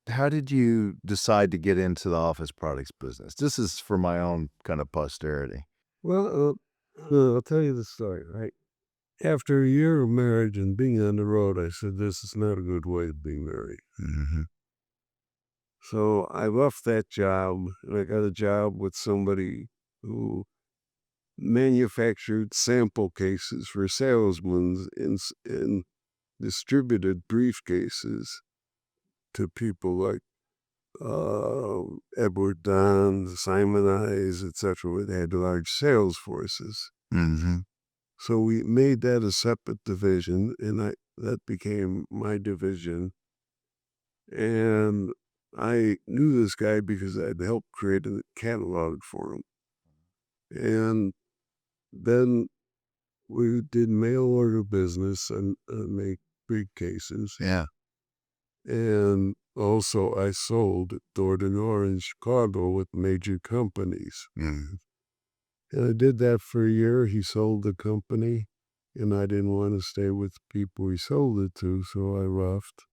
how did you decide to get into the office products business? This is for my own kind of posterity. Well, I'll tell you the story, right? After a year of marriage and being on the road, I said, this is not a good way of being married. Mhm. So I left that job and I got a job with somebody who manufactured sample cases for salesmen and distributed briefcases to people like uh, Edward Don, Simon Eyes, etc. They had large sales forces. Mhm. So we made that a separate division, and that became my division. And I knew this guy because I'd helped create a catalog for him. And then we did mail order business and make briefcases. Yeah. And also, I sold door to door in Chicago with major companies. Mhm. And I did that for a year. He sold the company, and I didn't want to stay with the people he sold it to, so I left.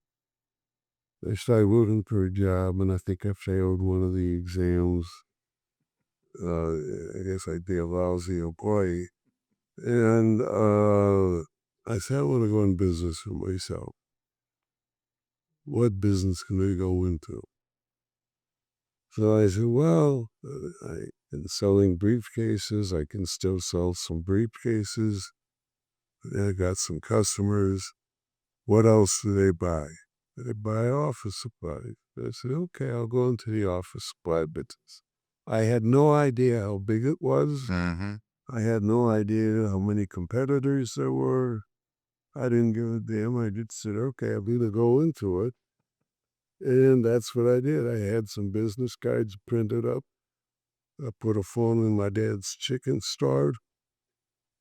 I started looking for a job, and I think I failed one of the exams. I guess I'd be a lousy employee. And I said, I want to go in business for myself. What business can I go into? So I said, well, I am selling briefcases. I can still sell some briefcases. I got some customers. What else do they buy? They buy office supplies. I said, okay, I'll go into the office supply business. I had no idea how big it was. Mhm. I had no idea how many competitors there were. I didn't give a damn. I just said, okay, I'm going to go into it. And that's what I did. I had some business cards printed up. I put a phone in my dad's chicken store.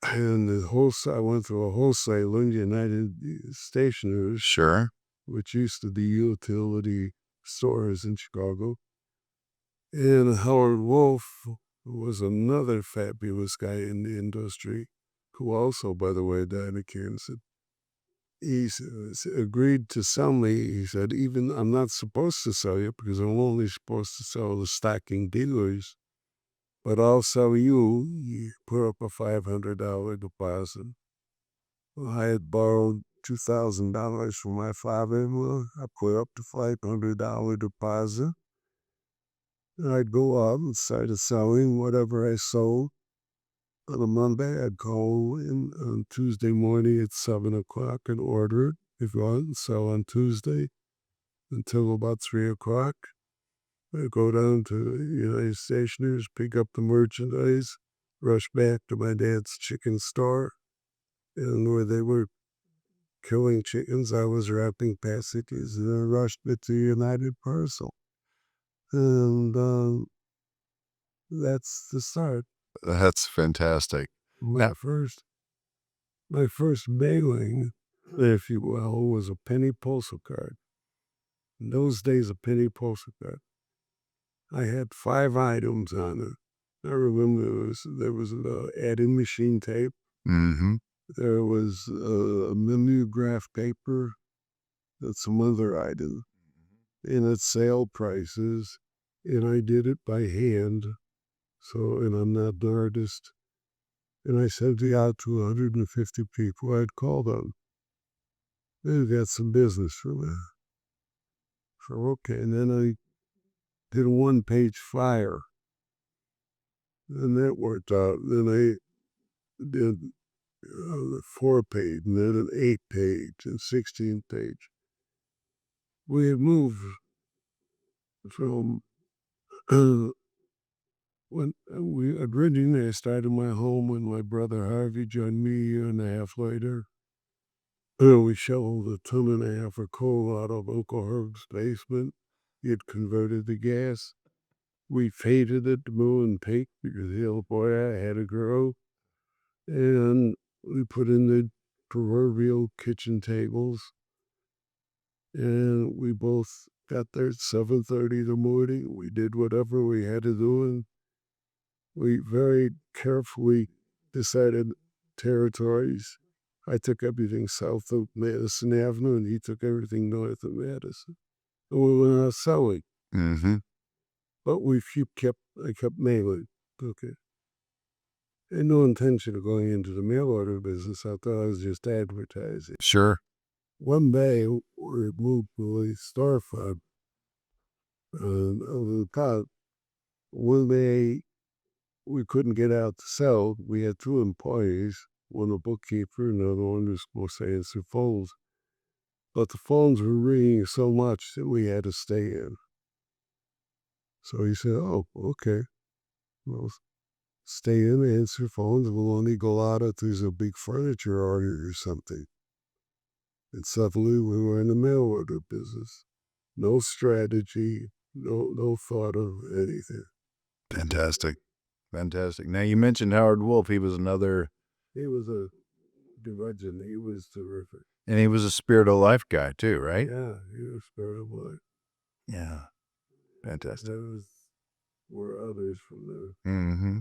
And I went to a wholesaler, United Stationers, Sure. which used to be utility stores in Chicago. And Howard Wolf was another fabulous guy in the industry, who also, by the way, died of cancer. Agreed to sell me. He said, even I'm not supposed to sell you because I'm only supposed to sell the stocking dealers, but I'll sell you. He put up a $500 deposit. Well, I had borrowed $2,000 from my father-in-law. I put up the $500 deposit. And I'd go out and started selling whatever I sold. On a Monday, I'd call in on Tuesday morning at 7 o'clock and order it if you want and sell on Tuesday until about 3 o'clock. I'd go down to United Stationers, pick up the merchandise, rush back to my dad's chicken store, and where they were killing chickens, I was wrapping packages and then rushed it to United Parcel. And that's the start. That's fantastic. My Now first my first mailing, if you will, was a penny postal card. In those days, a penny postal card. I had 5 items on it. I remember there was adding machine tape. mhm. There was a mimeograph paper and some other items. And at sale prices, and I did it by hand. So, and I'm not an artist. And I sent it out to 150 people. I'd call them. They got some business for me. So, okay. And then I did a 1-page flyer. And that worked out. Then I did a 4-page, and then an 8-page, and 16-page. We had moved from when we originally I started my home when my brother Harvey joined me a year and a half later. We shoveled a ton and a half of coal out of Uncle Herb's basement. He had converted to gas. We faded it blue and pink because the old boy I had to grow. And we put in the proverbial kitchen tables. And we both got there at 7:30 in the morning. We did whatever we had to do. And we very carefully decided territories. I took everything south of Madison Avenue, and he took everything north of Madison. and we were not selling. Mm-hmm. But I kept mailing. Okay. Had no intention of going into the mail order business. I thought I was just advertising. Sure. One day, we moved to a storefront over the top. One day, we couldn't get out to sell. We had two employees, one a bookkeeper, another one was supposed to answer phones. But the phones were ringing so much that we had to stay in. So he said, "Oh, okay. Well, stay in, answer phones. We'll only go out if there's a big furniture order or something." And suddenly we were in the mail order business. No strategy, no thought of anything. Fantastic. Fantastic. Now, you mentioned Howard Wolf. He was another, He was a legend. He was terrific. and he was a Spirit of Life guy too, right? Yeah, he was very good. Yeah. Fantastic. There were others from there. Mm-hmm.